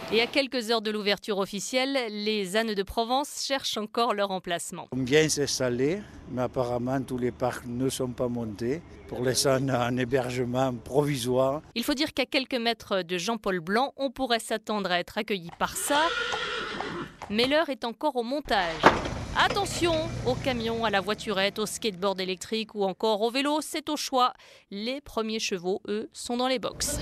Et à quelques heures de l'ouverture officielle, les ânes de Provence cherchent encore leur emplacement. On vient s'installer, mais apparemment tous les parcs ne sont pas montés. Pour l'instant, on a un hébergement provisoire. Il faut dire qu'à quelques mètres de Jean-Paul Blanc, on pourrait s'attendre à être accueilli par ça. Mais l'heure est encore au montage. Attention aux camions, à la voiturette, au skateboard électrique ou encore au vélo, c'est au choix. Les premiers chevaux, eux, sont dans les box.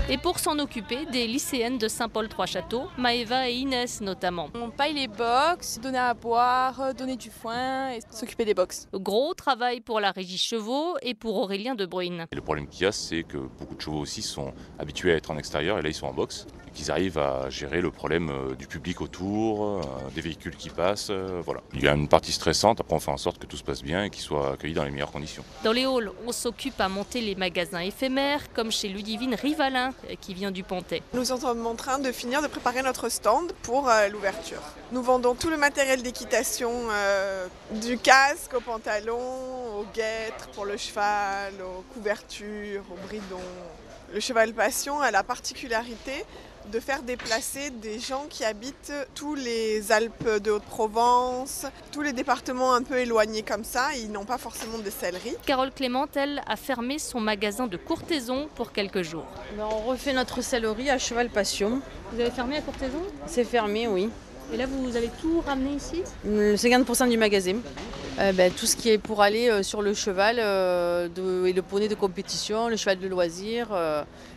Et pour s'en occuper, des lycéennes de Saint-Paul-Trois-Châteaux, Maëva et Inès notamment. On paille les box, donner à boire, donner du foin et s'occuper des box. Gros travail pour la régie chevaux et pour Aurélien De Bruyne. Et le problème qu'il y a, c'est que beaucoup de chevaux aussi sont habitués à être en extérieur et là ils sont en box. Et qu'ils arrivent à gérer le problème du public autour, des véhicules qui passent, voilà. Il y a une partie stressante, après on fait en sorte que tout se passe bien et qu'ils soient accueillis dans les meilleures conditions. Dans les halls, on s'occupe à monter les magasins éphémères, comme chez Ludivine Rivalin, qui vient du Pontet. Nous sommes en train de finir de préparer notre stand pour l'ouverture. Nous vendons tout le matériel d'équitation, du casque au pantalon, aux guêtres pour le cheval, aux couvertures, aux bridons. Le cheval passion a la particularité de faire déplacer des gens qui habitent tous les Alpes de Haute-Provence, tous les départements un peu éloignés comme ça, ils n'ont pas forcément de sellerie. Carole Clément, elle, a fermé son magasin de courtaison pour quelques jours. On refait notre sellerie à Cheval Passion. Vous avez fermé à courtaison? C'est fermé, oui. Et là, vous avez tout ramené ici? Le 50% du magasin. Tout ce qui est pour aller sur le cheval et le poney de compétition, le cheval de loisir,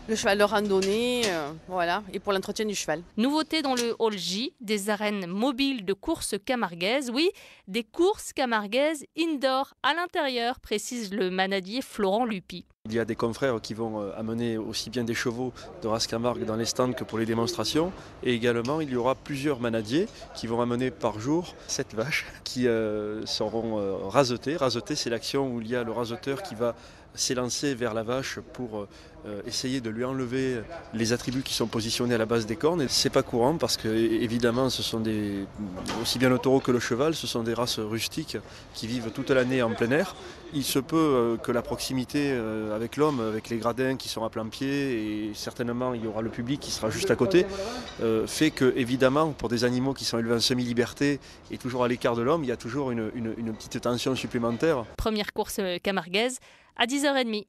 le cheval de randonnée, voilà, et pour l'entretien du cheval. Nouveauté dans le hall J, des arènes mobiles de courses camarguaises. Oui, des courses camarguaises indoor à l'intérieur, précise le manadier Florent Lupi. Il y a des confrères qui vont amener aussi bien des chevaux de race Camargue dans les stands que pour les démonstrations. Et également, il y aura plusieurs manadiers qui vont amener par jour 7 vaches qui seront rasetées. Raseter, c'est l'action où il y a le raseteur qui va s'élancer vers la vache pour essayer de lui enlever les attributs qui sont positionnés à la base des cornes. Et c'est pas courant parce que évidemment ce sont aussi bien le taureau que le cheval, ce sont des races rustiques qui vivent toute l'année en plein air. Il se peut que la proximité avec l'homme, avec les gradins qui sont à plein pied et certainement il y aura le public qui sera juste à côté, fait que évidemment pour des animaux qui sont élevés en semi-liberté et toujours à l'écart de l'homme, il y a toujours une petite tension supplémentaire. Première course camarguaise à 10h30.